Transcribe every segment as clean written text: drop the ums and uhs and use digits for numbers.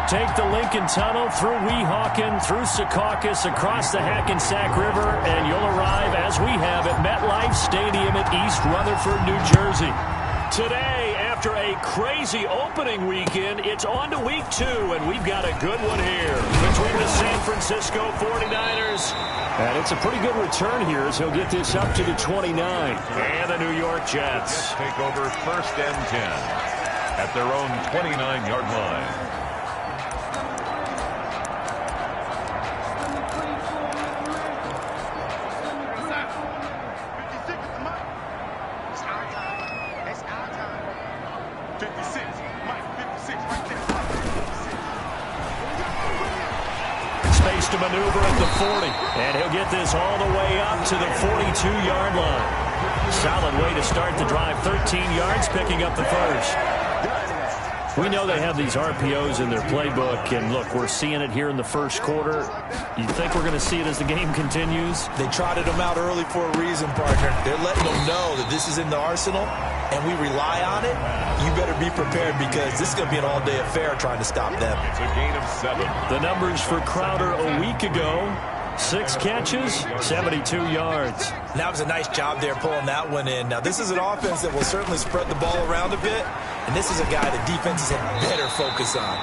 Take the Lincoln Tunnel through Weehawken, through Secaucus, across the Hackensack River, and you'll arrive, as we have, at MetLife Stadium at East Rutherford, New Jersey. Today, after a crazy opening weekend, it's on to week 2, and we've got a good one here between the San Francisco 49ers. And it's a pretty good return here as he'll get this up to the 29. And the New York Jets take over 1st and 10 at their own 29-yard line. To maneuver at the 40, and he'll get this all the way up to the 42-yard line. Solid way to start the drive. 13 yards, picking up the first. We know they have these RPOs in their playbook, and look, we're seeing it here in the first quarter. You think we're going to see it as the game continues? They trotted them out early for a reason, partner. They're letting them know that this is in the arsenal, and we rely on it. You better be prepared because this is going to be an all-day affair trying to stop them. It's a gain of 7. The numbers for Crowder a week ago: 6 catches, 72 yards. That was a nice job there pulling that one in. Now, this is an offense that will certainly spread the ball around a bit, and this is a guy that defenses had better focus on.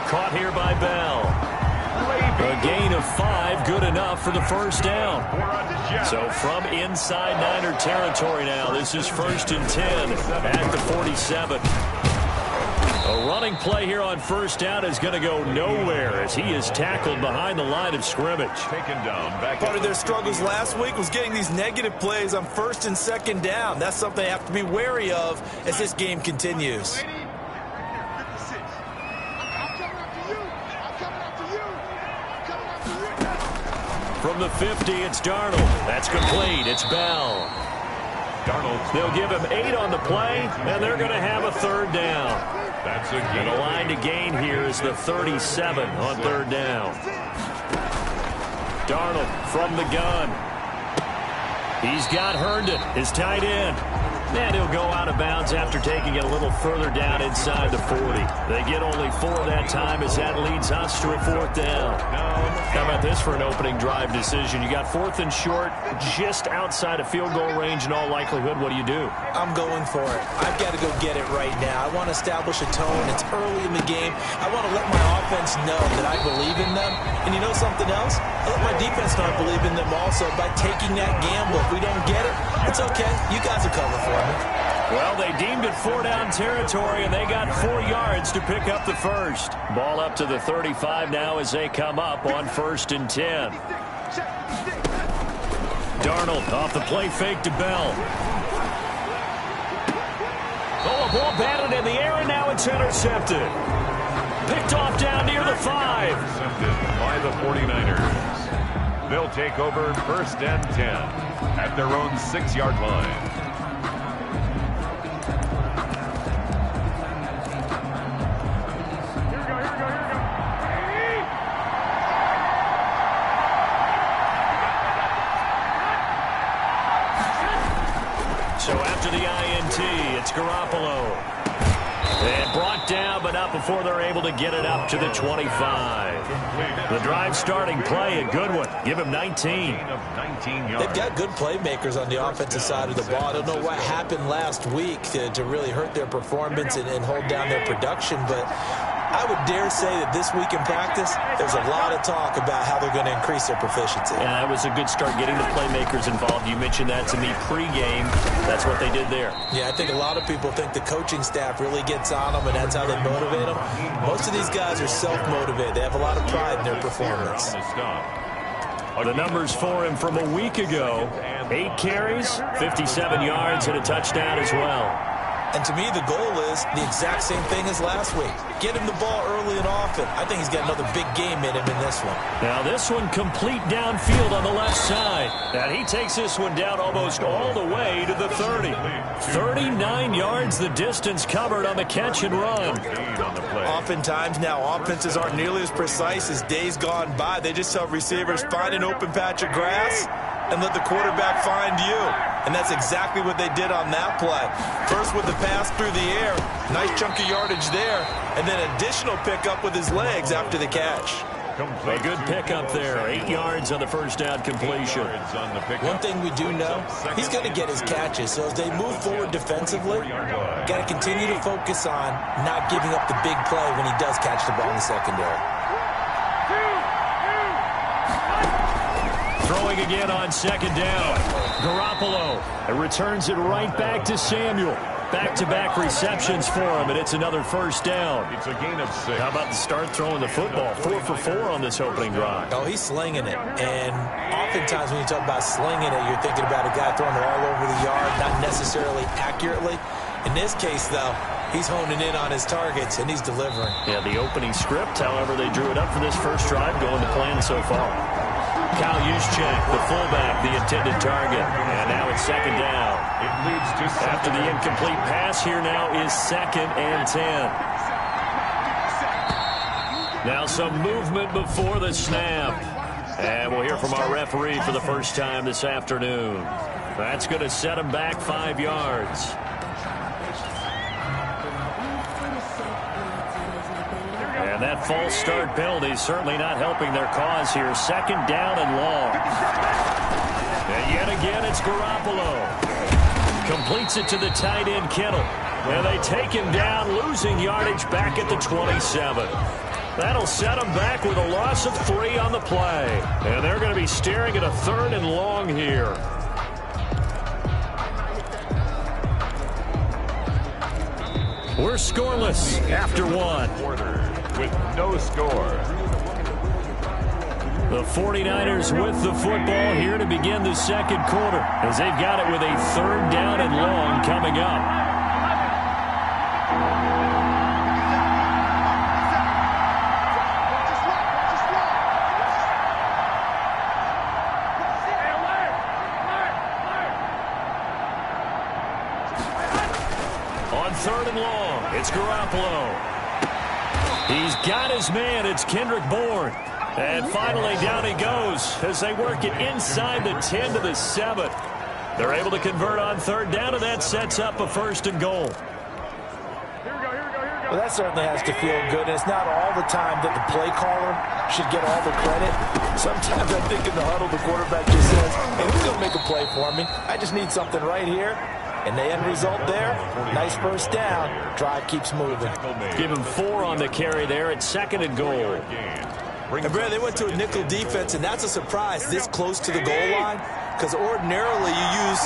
Caught here by Bell. A gain of 5, good enough for the first down. So from inside Niner territory now, this is 1st and 10 at the 47. A running play here on first down is going to go nowhere as he is tackled behind the line of scrimmage. Taken down. Part of their struggles last week was getting these negative plays on 1st and 2nd down. That's something they have to be wary of as this game continues. From the 50, it's Darnold. That's complete. It's Bell. Darnold. They'll give him 8 on the play, and they're going to have a 3rd down. That's a gain. And the line to gain here is the 37 on 3rd down. Darnold from the gun. He's got Herndon, his tight end. And he'll go out of bounds after taking it a little further down inside the 40. They get only 4 that time as that leads us to a 4th down. How about this for an opening drive decision? You got 4th and short, just outside of field goal range in all likelihood. What do? I'm going for it. I've got to go get it right now. I want to establish a tone. It's early in the game. I want to let my offense know that I believe in them. And you know something else? I let my defense know I believe in them also by taking that gamble. If we don't get it, it's okay. You guys will cover for me. Well, they deemed it 4-down territory, and they got 4 yards to pick up the first. Ball up to the 35 now as they come up on 1st and 10. Darnold off the play fake to Bell. Oh, a ball batted in the air, and now it's intercepted. Picked off down near the 5. Intercepted by the 49ers. They'll take over 1st and 10 at their own 6-yard line. So after the INT, it's Garoppolo. And brought down, but not before they're able to get it up to the 25. The drive starting play, a good one. Give him 19. They've got good playmakers on the offensive side of the ball. I don't know what happened last week to really hurt their performance and hold down their production, but I would dare say that this week in practice, there's a lot of talk about how they're going to increase their proficiency. Yeah, that was a good start getting the playmakers involved. You mentioned that to me pregame. That's what they did there. Yeah, I think a lot of people think the coaching staff really gets on them, and that's how they motivate them. Most of these guys are self-motivated. They have a lot of pride in their performance. The numbers for him from a week ago: 8 carries, 57 yards, and a touchdown as well. And to me, the goal is the exact same thing as last week. Get him the ball early and often. I think he's got another big game in him in this one. Now this one complete downfield on the left side. And he takes this one down almost all the way to the 30. 39 yards the distance covered on the catch and run. Oftentimes now offenses aren't nearly as precise as days gone by. They just tell receivers, find an open patch of grass and let the quarterback find you. And that's exactly what they did on that play. First with the pass through the air, nice chunk of yardage there, and then additional pickup with his legs after the catch. A good pickup there. 8 yards on the first down completion. One thing we do know, he's going to get his catches. So as they move forward defensively, got to continue to focus on not giving up the big play when he does catch the ball in the secondary. Throwing again on second down. Garoppolo returns it right back to Samuel. Back-to-back receptions for him, and it's another first down. It's a gain of 6. How about the start throwing the football? 4 for 4 on this opening drive. Oh, he's slinging it. And oftentimes when you talk about slinging it, you're thinking about a guy throwing it all over the yard, not necessarily accurately. In this case, though, he's honing in on his targets, and he's delivering. Yeah, the opening script, however, they drew it up for this first drive, going to plan so far. Kyle Juszczyk, the fullback, the intended target. And now it's second down. It leads to After the incomplete pass, here now is 2nd and 10. Now some movement before the snap. And we'll hear from our referee for the first time this afternoon. That's going to set him back 5 yards. And that false start penalty is certainly not helping their cause here. Second down and long. And yet again, it's Garoppolo. Completes it to the tight end, Kittle. And they take him down, losing yardage back at the 27. That'll set him back with a loss of 3 on the play. And they're going to be staring at a 3rd and long here. We're scoreless after 1. With no score. The 49ers with the football here to begin the second quarter, as they've got it with a 3rd down and long coming up. On 3rd and long, it's Garoppolo. He's got his man. It's Kendrick Bourne. And finally down he goes as they work it inside the 10 to the 7. They're able to convert on 3rd down, and that sets up a 1st and goal. Well, that certainly has to feel good. And it's not all the time that the play caller should get all the credit. Sometimes I think in the huddle the quarterback just says, hey, who's going to make a play for me? I just need something right here. And the end result there, nice first down. Drive keeps moving. Give him 4 on the carry there at 2nd and goal. And Brad, they went to a nickel defense, and that's a surprise this close to the goal line, because ordinarily you use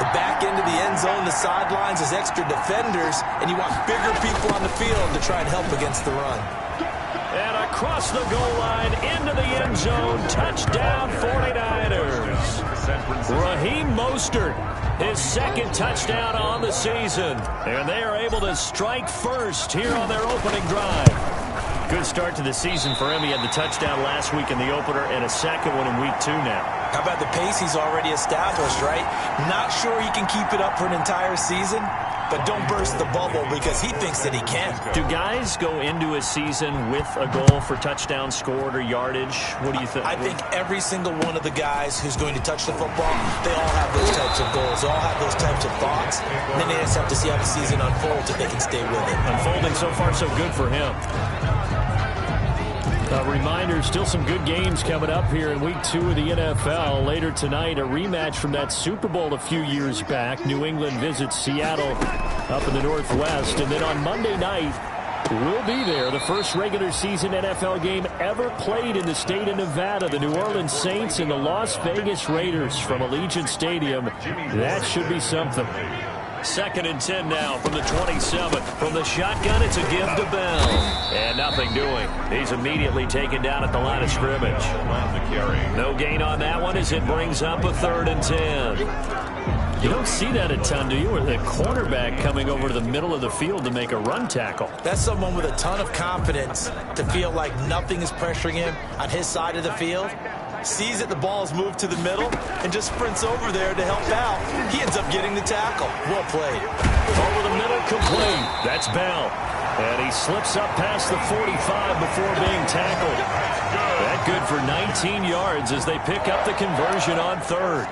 the back end of the end zone, the sidelines as extra defenders, and you want bigger people on the field to try and help against the run. And across the goal line, into the end zone, touchdown 49ers. Raheem Mostert, his 2nd touchdown on the season. And they are able to strike first here on their opening drive. Good start to the season for him. He had the touchdown last week in the opener and a second one in week 2 now. How about the pace he's already established, right? Not sure he can keep it up for an entire season, but don't burst the bubble because he thinks that he can. Do guys go into a season with a goal for touchdown scored or yardage? What do you think? I think every single one of the guys who's going to touch the football, they all have those types of goals. They all have those types of thoughts. And then they just have to see how the season unfolds if they can stay with it. Unfolding so far so good for him. A reminder, still some good games coming up here in week 2 of the NFL. Later tonight, a rematch from that Super Bowl a few years back. New England visits Seattle up in the Northwest. And then on Monday night, we'll be there. The first regular season NFL game ever played in the state of Nevada. The New Orleans Saints and the Las Vegas Raiders from Allegiant Stadium. That should be something. 2nd and 10 now from the 27. From the shotgun, it's a give to Bell. And nothing doing. He's immediately taken down at the line of scrimmage. No gain on that one as it brings up a 3rd and 10. You don't see that a ton, do you? Or the cornerback coming over to the middle of the field to make a run tackle. That's someone with a ton of confidence to feel like nothing is pressuring him on his side of the field. Sees that the ball's moved to the middle and just sprints over there to help out. He ends up getting the tackle. Well played. Over the middle, complete. That's Bell. And he slips up past the 45 before being tackled. That good for 19 yards as they pick up the conversion on third.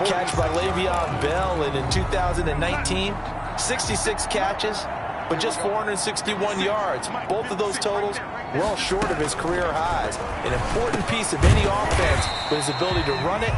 Catch by Le'Veon Bell, and in 2019, 66 catches, but just 461 yards. Both of those totals well short of his career highs. An important piece of any offense with his ability to run it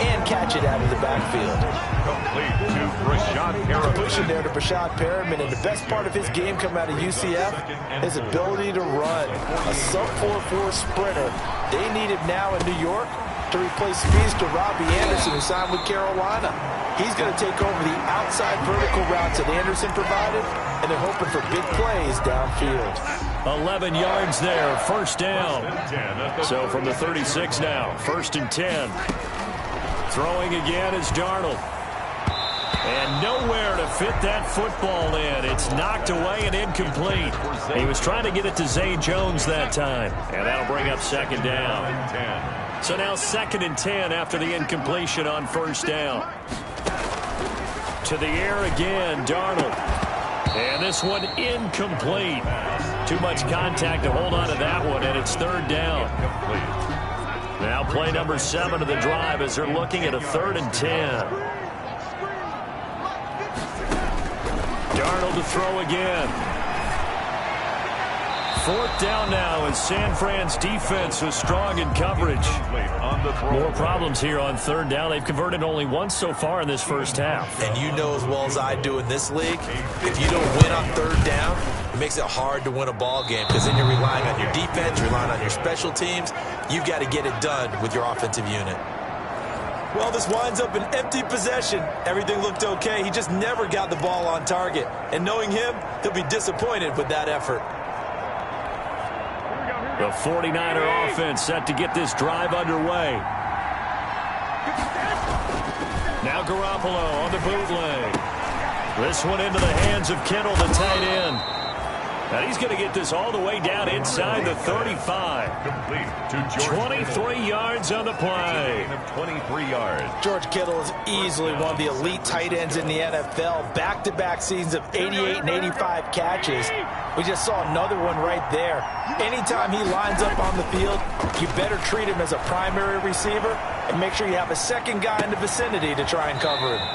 and catch it out of the backfield. Complete to Brashad Perriman. Completion there to Brashad Perriman, and the best part of his game coming out of UCF, his ability to run. A sub-4.4 sprinter. They need him now in New York to replace speedster Robbie Anderson, who signed with Carolina. He's going to take over the outside vertical routes that Anderson provided, and they're hoping for big plays downfield. 11 yards there, first down. So from the 36 now, 1st and 10. Throwing again is Darnold. And nowhere to fit that football in. It's knocked away and incomplete. He was trying to get it to Zay Jones that time. And that'll bring up 2nd down. So now 2nd and 10 after the incompletion on 1st down. To the air again, Darnold. And this one incomplete. Too much contact to hold on to that one, and it's 3rd down. Now play number 7 of the drive as they're looking at a 3rd and 10. Darnold to throw again. 4th down now as San Fran's defense was strong in coverage. More problems here on 3rd down. They've converted only once so far in this first half. And you know as well as I do in this league, if you don't win on 3rd down, it makes it hard to win a ball game because then you're relying on your defense, relying on your special teams. You've got to get it done with your offensive unit. Well, this winds up an empty possession. Everything looked okay. He just never got the ball on target. And knowing him, he'll be disappointed with that effort. The 49er offense set to get this drive underway. Now Garoppolo on the bootleg. This one into the hands of Kittle, the tight end. And he's going to get this all the way down inside the 35. 23 yards on the play. 23 yards. George Kittle is easily one of the elite tight ends in the NFL. Back-to-back seasons of 88 and 85 catches. We just saw another one right there. Anytime he lines up on the field, you better treat him as a primary receiver and make sure you have a second guy in the vicinity to try and cover him.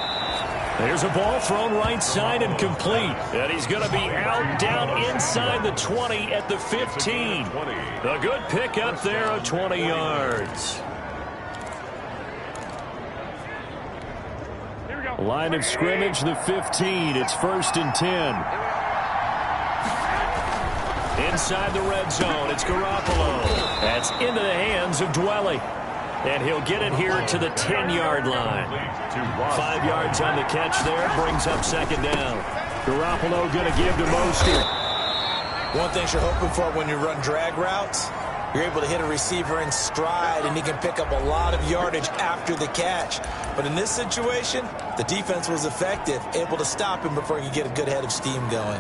There's a ball thrown right side and complete. And he's going to be out down inside the 20 at the 15. A good pickup there of 20 yards. Line of scrimmage, the 15. It's 1st and 10. Inside the red zone, it's Garoppolo. That's into the hands of Dwelly. And he'll get it here to the 10-yard line. 5 yards on the catch there, brings up 2nd down. Garoppolo going to give to Mostert. One thing you're hoping for when you run drag routes, you're able to hit a receiver in stride, and he can pick up a lot of yardage after the catch. But in this situation, the defense was effective, able to stop him before he could get a good head of steam going.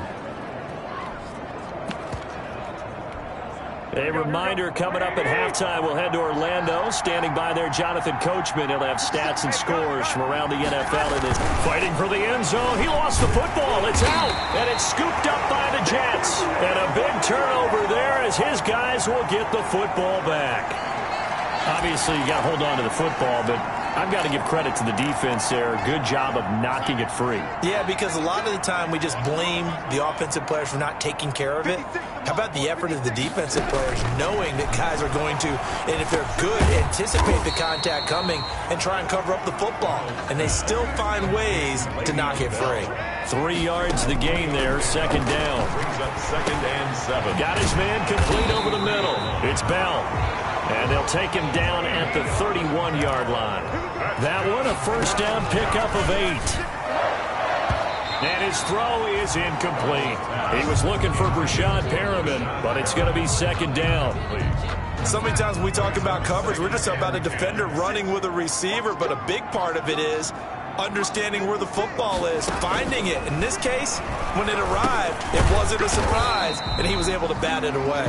A reminder coming up at halftime, we'll head to Orlando. Standing by there, Jonathan Coachman. He'll have stats and scores from around the NFL. And is fighting for the end zone. He lost the football. It's out, and it's scooped up by the Jets. And a big turnover there as his guys will get the football back. Obviously, you got to hold on to the football, but I've got to give credit to the defense there. Good job of knocking it free. Yeah, because a lot of the time we just blame the offensive players for not taking care of it. How about the effort of the defensive players knowing that guys are going to, and if they're good, anticipate the contact coming and try and cover up the football. And they still find ways to knock it free. 3 yards the gain there, 2nd down. Brings up 2nd and 7. Got his man complete over the middle. It's Bell. And they'll take him down at the 31-yard line. That one, a 1st down pickup of 8. And his throw is incomplete. He was looking for Brashad Perriman, but it's going to be 2nd down. So many times when we talk about coverage, we're just talking about a defender running with a receiver, but a big part of it is understanding where the football is, finding it. In this case, when it arrived, it wasn't a surprise, and he was able to bat it away.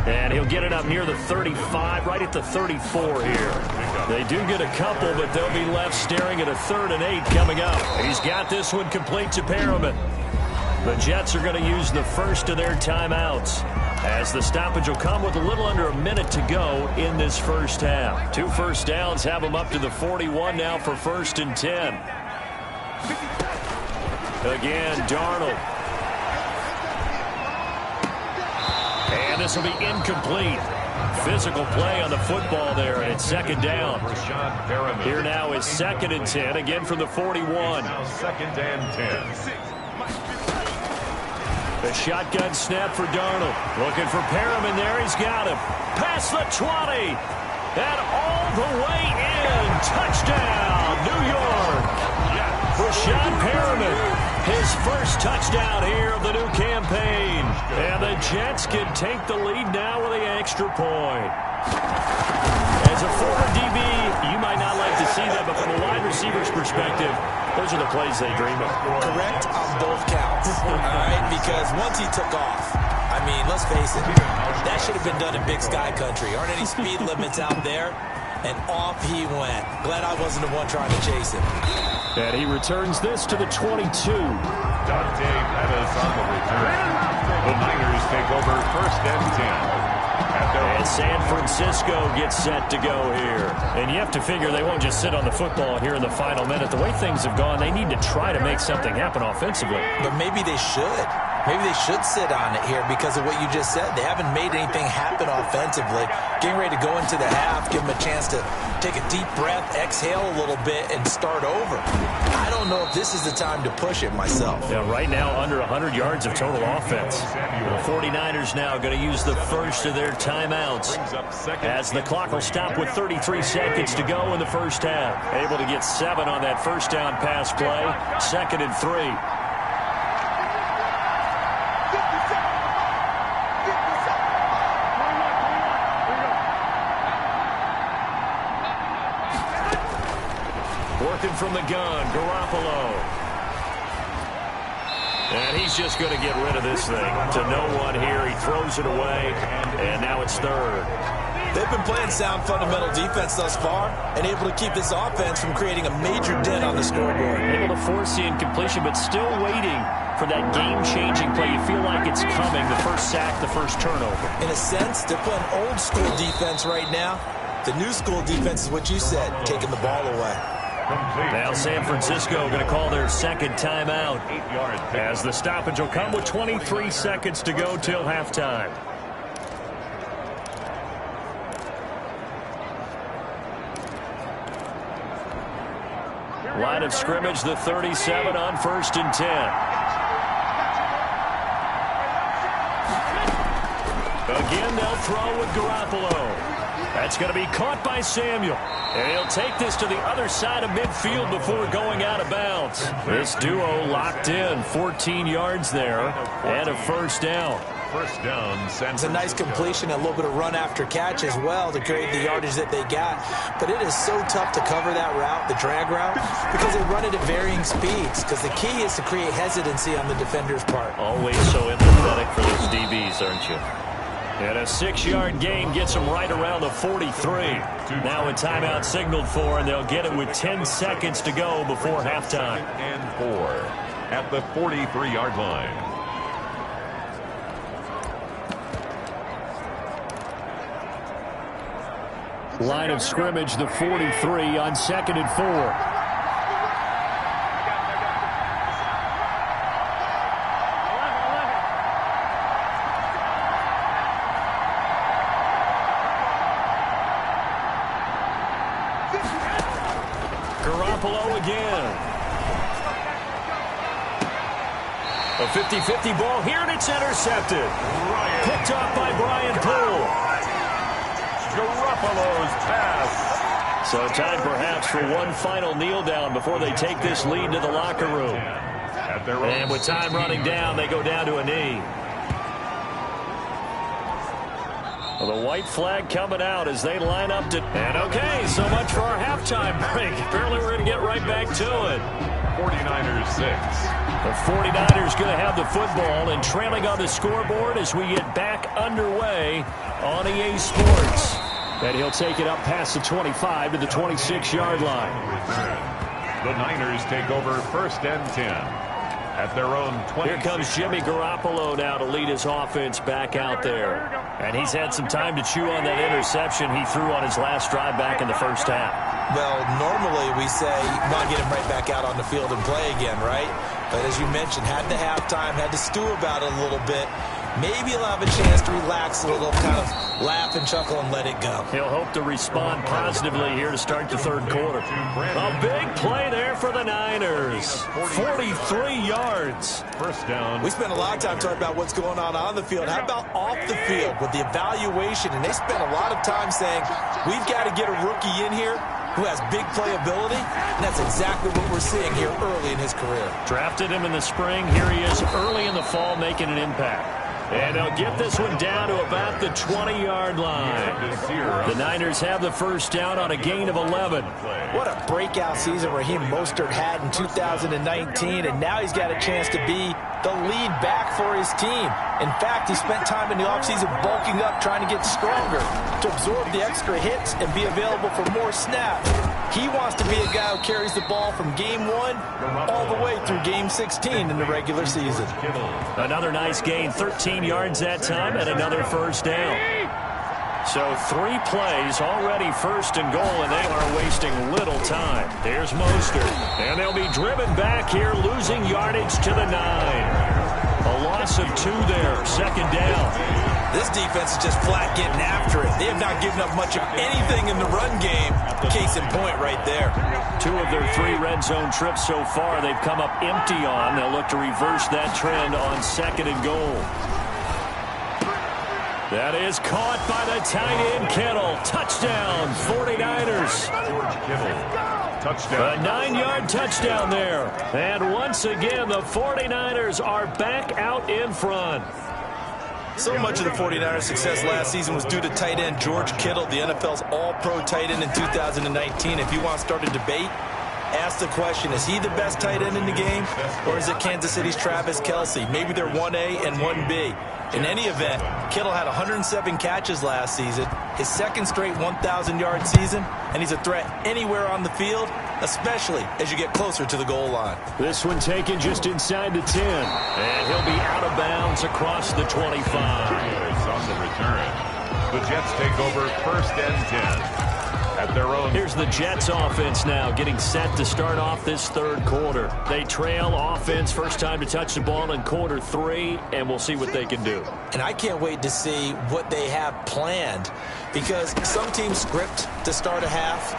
And he'll get it up near the 35, right at the 34 here. They do get a couple, but they'll be left staring at a 3rd and 8 coming up. He's got this one complete to Perriman. The Jets are going to use the first of their timeouts, as the stoppage will come with a little under a minute to go in this first half. 2 first downs have them up to the 41 now for 1st and 10. Again, Darnold. And this will be incomplete. Physical play on the football there, and it's 2nd down. Here now is 2nd and 10, again from the 41. Now 2nd and 10. The shotgun snap for Darnold. Looking for Perriman there. He's got him. Past the 20. And all the way in. Touchdown, New York. Rashad Perriman. His first touchdown here of the new campaign. And the Jets can take the lead now with an extra point. As a former DB, you might not like to see that, but from a wide receiver's perspective, those are the plays they dream of. Correct on both counts. All right, because once he took off, I mean, let's face it, that should have been done in Big Sky country. Aren't any speed limits out there? And off he went. Glad I wasn't the one trying to chase him. And he returns this to the 22. Dante Pettis on the return. The Niners take over 1st and 10. And San Francisco gets set to go here. And you have to figure they won't just sit on the football here in the final minute. The way things have gone, they need to try to make something happen offensively. But maybe they should. Maybe they should sit on it here because of what you just said. They haven't made anything happen offensively. Getting ready to go into the half, give them a chance to take a deep breath, exhale a little bit, and start over. I don't know if this is the time to push it myself. Yeah, right now under 100 yards of total offense. The 49ers now going to use the first of their timeouts as the clock will stop with 33 seconds to go in the first half. Able to get 7 on that first down pass play. 2nd and 3. Working from the gun, Garoppolo. And he's just going to get rid of this thing to no one here. He throws it away, and now it's 3rd. They've been playing sound fundamental defense thus far and able to keep this offense from creating a major dent on the scoreboard. Able to force the incompletion, but still waiting for that game-changing play. You feel like it's coming, the first sack, the first turnover. In a sense, they're playing old-school defense right now. The new-school defense is what you said, taking the ball away. Now San Francisco going to call their 2nd timeout as the stoppage will come with 23 seconds to go till halftime. Line of scrimmage, the 37 on 1st and 10. Again, they'll throw with Garoppolo. That's going to be caught by Samuel. And he'll take this to the other side of midfield before going out of bounds. This duo locked in, 14 yards there, and a first down. First down, San Francisco. It's a nice completion, a little bit of run after catch as well to create the yardage that they got. But it is so tough to cover that route, the drag route, because they run it at varying speeds. Because the key is to create hesitancy on the defender's part. Always so empathetic for those DBs, aren't you? And a 6-yard gain gets them right around the 43. Now a timeout signaled for, and they'll get it with 10 seconds to go before halftime. And 4 at the 43-yard line. Line of scrimmage, the 43 on 2nd and 4. Again. A 50-50 ball here, and it's intercepted. Picked off by Brian Poole. Garoppolo's pass. So time perhaps for one final kneel down before they take this lead to the locker room. And with time running down, they go down to a knee. Well, the white flag coming out as they line up to... And okay, so much for our halftime break. Apparently we're going to get right back to it. 49ers 6. The 49ers going to have the football and trailing on the scoreboard as we get back underway on EA Sports. And he'll take it up past the 25 to the 26-yard line. The Niners take over 1st and 10. at their own 20. Here comes Jimmy Garoppolo now to lead his offense back out there. And he's had some time to chew on that interception he threw on his last drive back in the first half. Well, normally we say, want to get him right back out on the field and play again, right? But as you mentioned, had the halftime, had to stew about it a little bit. Maybe he'll have a chance to relax a little, kind of laugh and chuckle and let it go. He'll hope to respond positively here to start the third quarter. A big play there for the Niners. 43 yards. First down. We spent a lot of time talking about what's going on the field. How about off the field with the evaluation? And they spent a lot of time saying, we've got to get a rookie in here who has big playability, and that's exactly what we're seeing here early in his career. Drafted him in the spring. Here he is early in the fall making an impact. And they'll get this one down to about the 20-yard line. The Niners have the first down on a gain of 11. What a breakout season Raheem Mostert had in 2019, and now he's got a chance to be the lead back for his team. In fact, he spent time in the offseason bulking up, trying to get stronger, to absorb the extra hits and be available for more snaps. He wants to be a guy who carries the ball from game 1 all the way through game 16 in the regular season. Another nice gain, 13 yards that time, and another first down. So 3 plays, already first and goal, and they are wasting little time. There's Mostert, and they'll be driven back here, losing yardage to the 9. A loss of 2 there, second down. This defense is just flat getting after it. They have not given up much of anything in the run game. Case in point right there. 2 of their 3 red zone trips so far they've come up empty on. They'll look to reverse that trend on second and goal. That is caught by the tight end, Kittle. Touchdown, 49ers. George Kittle. Touchdown. A 9-yard touchdown there. And once again, the 49ers are back out in front. So much of the 49ers' success last season was due to tight end George Kittle, the NFL's all-pro tight end in 2019. If you want to start a debate, ask the question, is he the best tight end in the game, or is it Kansas City's Travis Kelce? Maybe they're 1A and 1B. In any event, Kittle had 107 catches last season, his second straight 1,000-yard season, and he's a threat anywhere on the field, especially as you get closer to the goal line. This one taken just inside the 10, and he'll be out of bounds across the 25. On the return. The Jets take over first and 10. At their own. Here's the Jets offense now getting set to start off this third quarter. They trail offense, first time to touch the ball in quarter 3, and we'll see what they can do. And I can't wait to see what they have planned, because some teams script to start a half.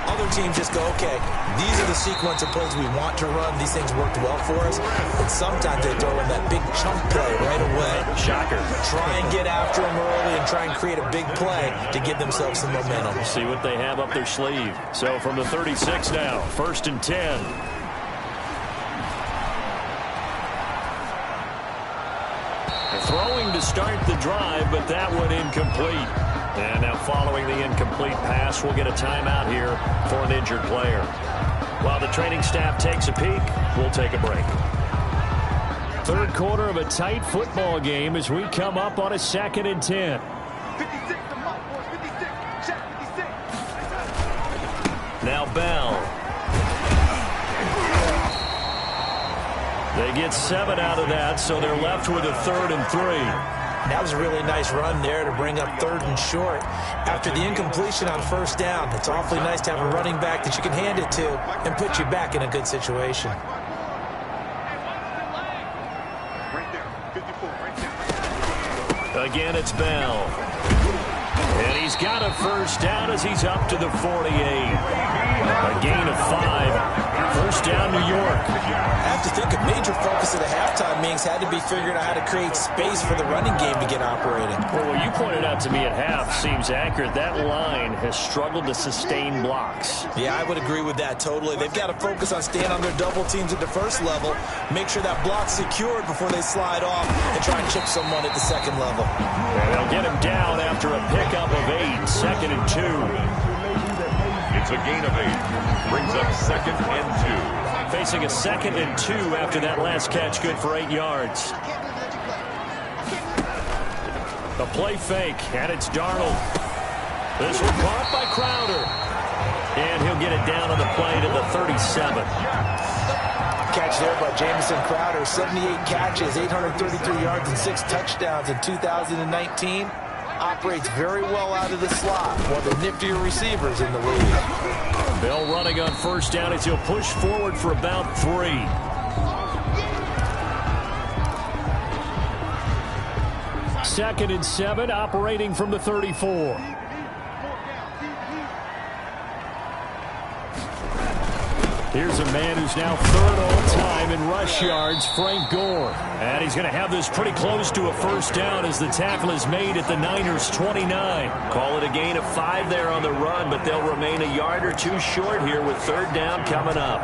Other teams just go, okay, these are the sequence of plays we want to run. These things worked well for us. But sometimes they throw in that big chunk play right away. Shocker. Try and get after them early and try and create a big play to give themselves some momentum. See what they have up their sleeve. So from the 36 now, first and 10. Throwing to start the drive, but that one incomplete. And now following the incomplete pass, we'll get a timeout here for an injured player. While the training staff takes a peek, we'll take a break. Third quarter of a tight football game as we come up on a second and 10. Now Bell. They get 7 out of that, so they're left with a third and 3. That was a really nice run there to bring up third and short. After the incompletion on first down, it's awfully nice to have a running back that you can hand it to and put you back in a good situation. Again, it's Bell. And he's got a first down as he's up to the 48. A gain of 5. First down, New York. I have to think a major focus of the halftime meetings had to be figuring out how to create space for the running game to get operating. Well, what you pointed out to me at half seems accurate. That line has struggled to sustain blocks. Yeah, I would agree with that totally. They've got to focus on staying on their double teams at the first level, make sure that block's secured before they slide off, and try and chip someone at the second level. And they'll get him down after a pickup of 8, second and 2. It's a gain of 8. Brings up second and 2. Facing a second and 2 after that last catch, good for 8 yards. A play fake, and it's Darnold. This one caught by Crowder. And he'll get it down on the play to the 37. catch there by Jamison Crowder. 78 catches, 833 yards, and 6 touchdowns in 2019. Operates very well out of the slot. One of the niftier receivers in the league. Bell running on first down as he'll push forward for about 3. Second and 7, operating from the 34. Here's a man who's now third all-time in rush yards, Frank Gore. And he's going to have this pretty close to a first down as the tackle is made at the Niners' 29. Call it a gain of 5 there on the run, but they'll remain a yard or 2 short here with third down coming up.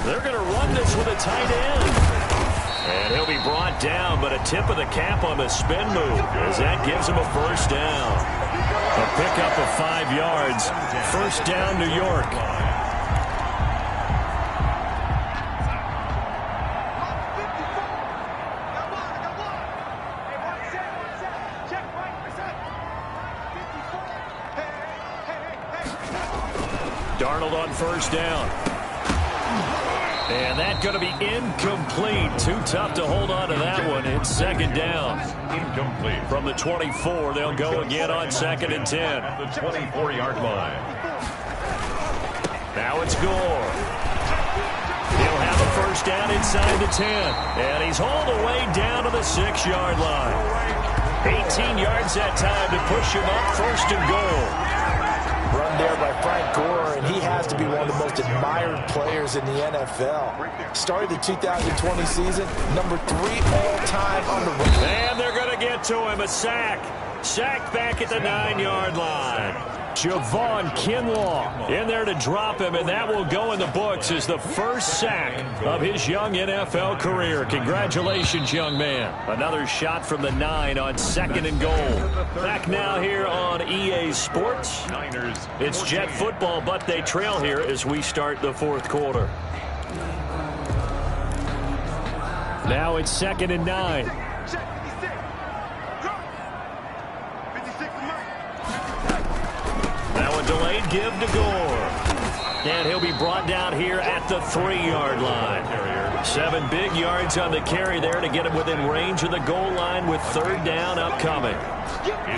They're going to run this with a tight end. And he'll be brought down, but a tip of the cap on the spin move as that gives him a first down. A pickup of 5 yards. First down, New York. Darnold on first down. And that's going to be incomplete. Too tough to hold on to that one. It's second down. Incomplete. From the 24, they'll go again on second and 10. At the 24-yard line. Now it's Gore. He'll have a first down inside the 10. And he's hauled away down to the 6-yard line. 18 yards that time to push him up first and goal. Run there by Frank Gore, and he has to be one of the most admired players in the NFL. Started the 2020 season, number 3 all-time on the run. And they're going to get to him. A sack. Sacked back at the 9-yard line. Javon Kinlaw in there to drop him, and that will go in the books as the first sack of his young NFL career. Congratulations, young man. Another shot from the 9 on second and goal. Back now here on EA Sports. It's Jet football, but they trail here as we start the fourth quarter. Now it's second and 9. Delayed give to Gore. And he'll be brought down here at the 3-yard line. 7 big yards on the carry there to get him within range of the goal line with third down upcoming.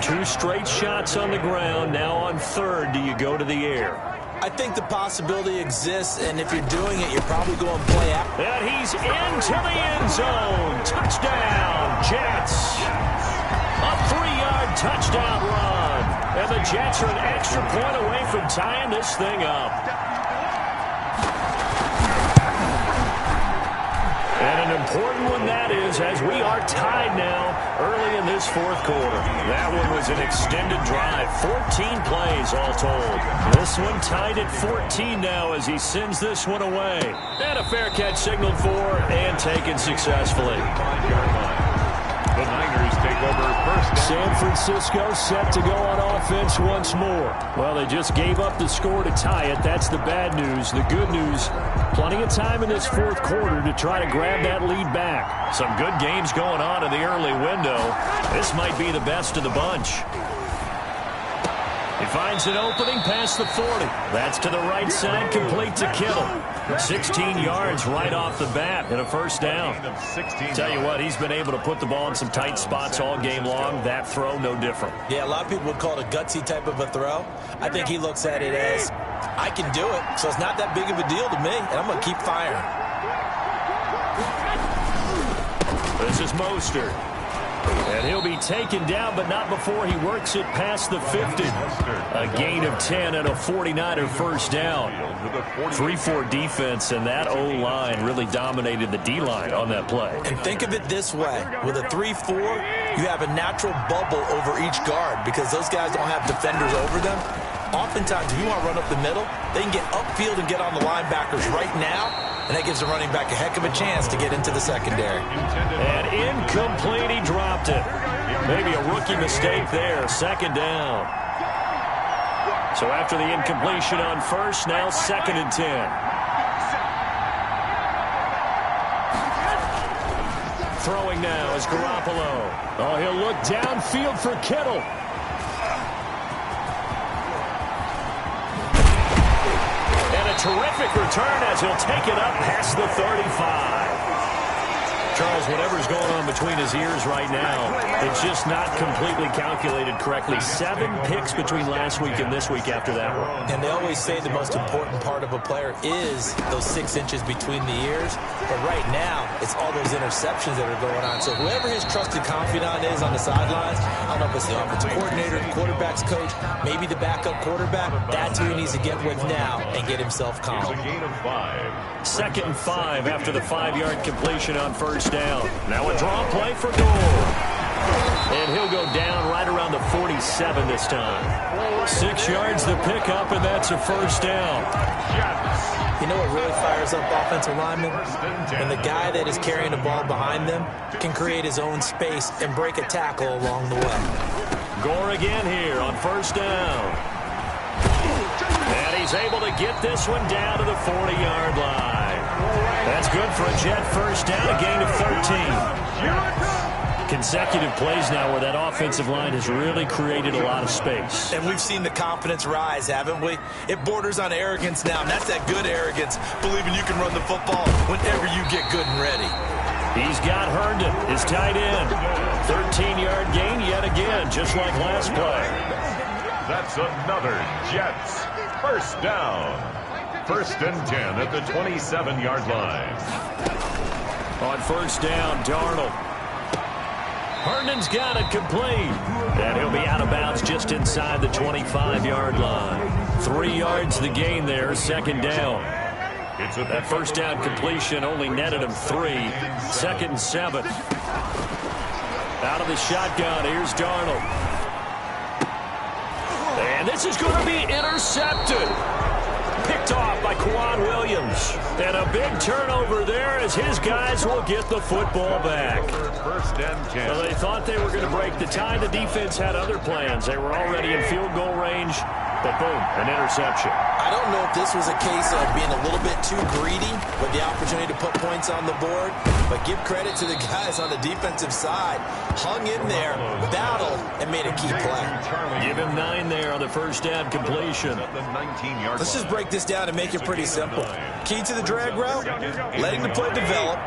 2 straight shots on the ground. Now on third, do you go to the air? I think the possibility exists, and if you're doing it, you're probably going to play out. And he's into the end zone. Touchdown, Jets. A 3-yard touchdown run. And the Jets are an extra point away from tying this thing up. And an important one that is, as we are tied now early in this fourth quarter. That one was an extended drive. 14 plays all told. This one tied at 14 now as he sends this one away. And a fair catch signaled for and taken successfully. The Niners take over first down. San Francisco set to go on offense once more. Well, they just gave up the score to tie it. That's the bad news. The good news, plenty of time in this fourth quarter to try to grab that lead back. Some good games going on in the early window. This might be the best of the bunch. He finds an opening past the 40. That's to the right side, complete to Kittle. 16 yards right off the bat and a first down. Tell you what, he's been able to put the ball in some tight spots all game long. That throw, no different. Yeah, a lot of people would call it a gutsy type of a throw. I think he looks at it as, I can do it, so it's not that big of a deal to me, and I'm going to keep firing. This is Mostert. And he'll be taken down, but not before he works it past the 50. A gain of 10 and a 49er first down. 3-4 defense, and that O-line really dominated the D-line on that play. And think of it this way. With a 3-4, you have a natural bubble over each guard because those guys don't have defenders over them. Oftentimes, if you want to run up the middle, they can get upfield and get on the linebackers right now, and that gives the running back a heck of a chance to get into the secondary. And incomplete, he dropped it. Maybe a rookie mistake there, second down. So after the incompletion on first, now second and 10. Throwing now is Garoppolo. Oh, he'll look downfield for Kittle. terrific return as he'll take it up past the 35. Charles, whatever's going on between his ears right now, it's just not completely calculated correctly. 7 picks between last week and this week after that one. And they always say the most important part of a player is those 6 inches between the ears. But right now, it's all those interceptions that are going on. So whoever his trusted confidant is on the sidelines, I don't know if it's the offensive coordinator, the quarterback's coach, maybe the backup quarterback, that's who he needs to get with now and get himself calm. It's a gain of 5. 2nd and 5 after the 5-yard completion on first down. Now a draw play for goal. And he'll go down right around the 47 this time. 6 yards the pickup, and that's a first down. You know what really fires up offensive linemen? When the guy that is carrying the ball behind them can create his own space and break a tackle along the way. Gore again here on first down. And he's able to get this one down to the 40-yard line. That's good for a Jet first down, a gain of 13. Consecutive plays now where that offensive line has really created a lot of space. And we've seen the confidence rise, haven't we? It borders on arrogance now, and that's that good arrogance, believing you can run the football whenever you get good and ready. He's got Herndon, his tight end. 13-yard gain yet again, just like last play. That's another Jets first down. 1st and 10 at the 27-yard line. On first down, Darnold. Herndon's got it complete. And he'll be out of bounds just inside the 25-yard line. 3 yards the gain there, 2nd down. That first down completion only netted him 3. 2nd and 7. Out of the shotgun, here's Darnold. And this is going to be intercepted. Picked off by Quan Williams. And a big turnover there as his guys will get the football back. 1st and 10. Well, they thought they were going to break the tie. The defense had other plans. They were already in field goal range. But boom, an interception. I don't know if this was a case of being a little bit too greedy with the opportunity to put points on the board, but give credit to the guys on the defensive side. Hung in there, battled, and made a key play. Give him 9 there on the first down completion. Let's just break this down and make it pretty simple. Key to the drag route, letting the play develop,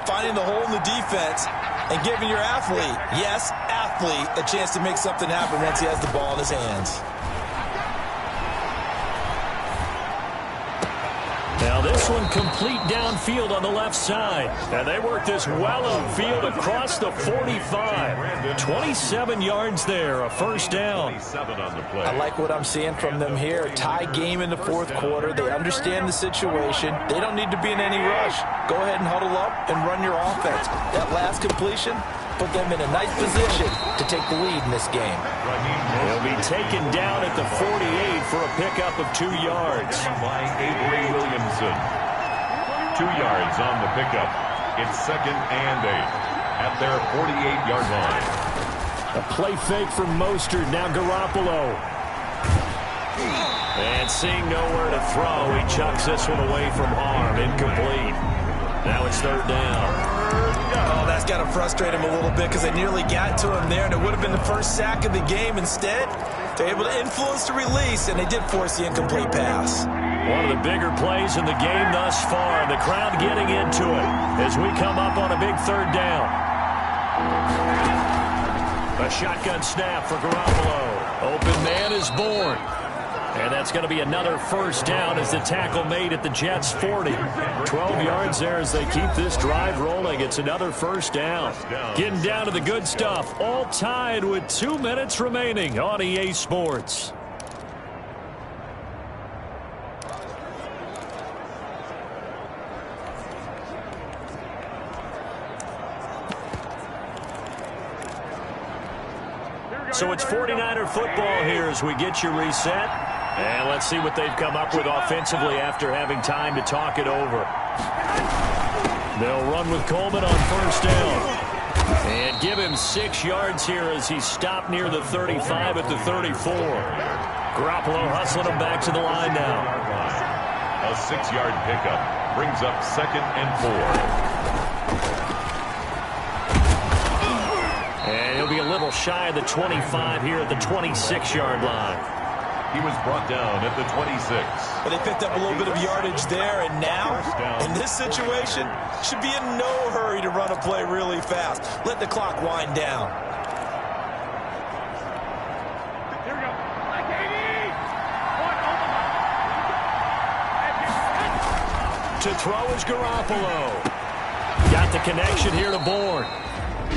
finding the hole in the defense, and giving your athlete, yes, athlete, a chance to make something happen once he has the ball in his hands. Now this one complete downfield on the left side. And they work this well upfield across the 45. 27 yards there, a first down. I like what I'm seeing from them here. Tie game in the 4th quarter. They understand the situation. They don't need to be in any rush. Go ahead and huddle up and run your offense. That last completion put them in a nice position to take the lead in this game. He'll be taken down at the 48 for a pickup of 2 yards. By Avery Williamson. 2 yards on the pickup. It's 2nd and 8 at their 48-yard line. A play fake from Mostert. Now Garoppolo. And seeing nowhere to throw, he chucks this one away from harm. Incomplete. Now it's 3rd down. Oh, that's got to frustrate him a little bit because they nearly got to him there, and it would have been the first sack of the game. Instead, they're able to influence the release, and they did force the incomplete pass. One of the bigger plays in the game thus far, and the crowd getting into it as we come up on a big 3rd down. A shotgun snap for Garoppolo. Open man is born. And that's going to be another first down as the tackle made at the Jets' 40. 12 yards there as they keep this drive rolling. It's another first down. Getting down to the good stuff. All tied with 2 minutes remaining on EA Sports. So it's 49er football here as we get you reset. And let's see what they've come up with offensively after having time to talk it over. They'll run with Coleman on first down. And give him 6 yards here as he's stopped near the 35 at the 34. Garoppolo hustling him back to the line now. A 6-yard pickup brings up 2nd and 4. And he'll be a little shy of the 25 here at the 26-yard line. He was brought down at the 26. But they picked up a little bit of yardage there, and now, in this situation, should be in no hurry to run a play really fast. Let the clock wind down. To throw is Garoppolo. Got the connection here to Bourne.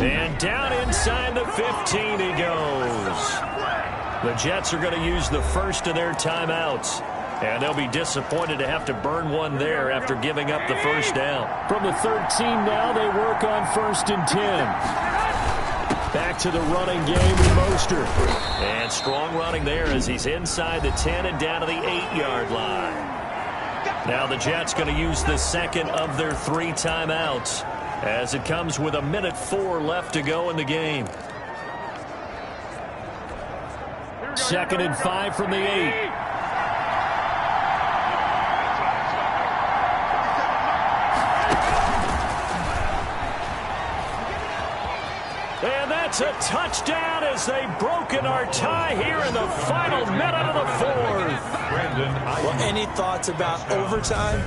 And down inside the 15 he goes. The Jets are going to use the first of their timeouts. And they'll be disappointed to have to burn one there after giving up the first down. From the 13 now, they work on 1st and 10. Back to the running game with Mostert. And strong running there as he's inside the 10 and down to the 8-yard line. Now the Jets going to use the second of their 3 timeouts as it comes with 1:04 left to go in the game. 2nd and 5 from the 8. And that's a touchdown as they've broken our tie here in the final minute of the 4th. Well, any thoughts about overtime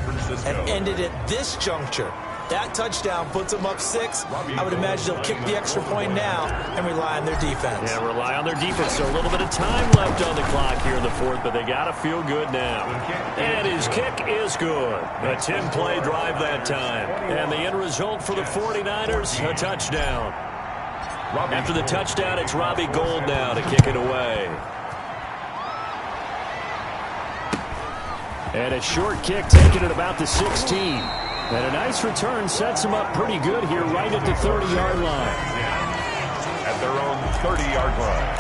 have ended at this juncture? That touchdown puts them up 6. I would imagine they'll kick the extra point now and rely on their defense. Yeah, rely on their defense. So a little bit of time left on the clock here in the 4th, but they got to feel good now. And his kick is good. A 10-play drive that time. And the end result for the 49ers, a touchdown. After the touchdown, it's Robbie Gould now to kick it away. And a short kick taken at about the 16. And a nice return sets him up pretty good here right at the 30-yard line. At their own 30-yard line.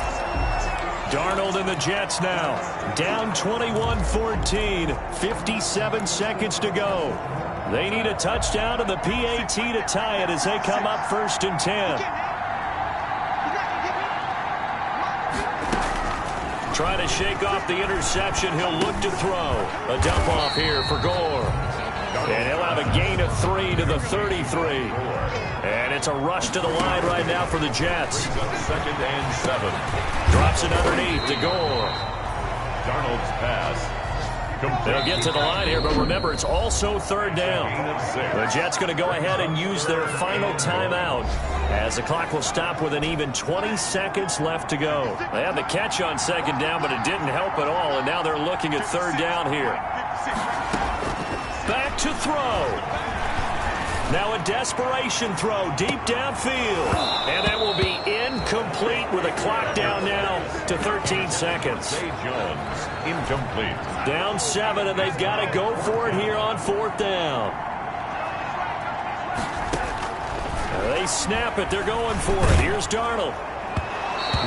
Darnold and the Jets now. Down 21-14. 57 seconds to go. They need a touchdown and the PAT to tie it as they come up 1st and 10. Trying to shake off the interception. He'll look to throw. A dump off here for Gore. And he'll have a gain of 3 to the 33. And it's a rush to the line right now for the Jets. 2nd and 7. Drops it underneath to Gore. Darnold's pass. They'll get to the line here, but remember, it's also 3rd down. The Jets going to go ahead and use their final timeout as the clock will stop with an even 20 seconds left to go. They had the catch on 2nd down, but it didn't help at all, and now they're looking at 3rd down here. Back to throw. Now a desperation throw deep downfield. And that will be incomplete with a clock down now to 13 seconds. Zay Jones, incomplete. Down 7, and they've got to go for it here on 4th down. They snap it. They're going for it. Here's Darnold.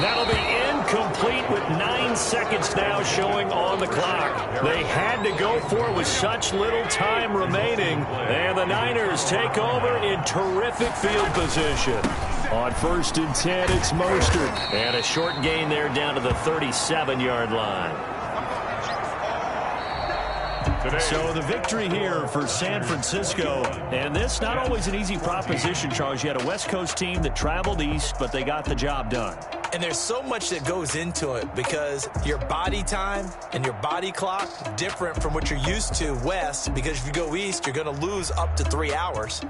That'll be incomplete with 9 seconds now showing on the clock. They had to go for it with such little time remaining. And the Niners take over in terrific field position. On 1st and 10, it's Mostert. And a short gain there down to the 37-yard line. So the victory here for San Francisco, and this not always an easy proposition, Charles. You had a West Coast team that traveled east, but they got the job done. And there's so much that goes into it because your body time and your body clock different from what you're used to west, because if you go east, you're going to lose up to 3 hours.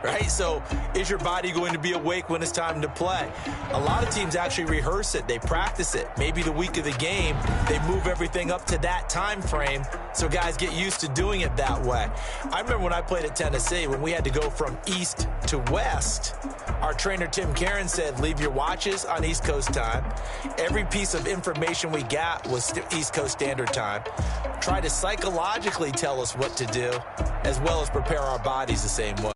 Right? So is your body going to be awake when it's time to play? A lot of teams actually rehearse it. They practice it. Maybe the week of the game, they move everything up to that time frame so guys get used to doing it that way. I remember when I played at Tennessee, when we had to go from east to west, our trainer Tim Karen said, leave your watches on East Coast time. Every piece of information we got was East Coast Standard Time. Try to psychologically tell us what to do, as well as prepare our bodies the same way.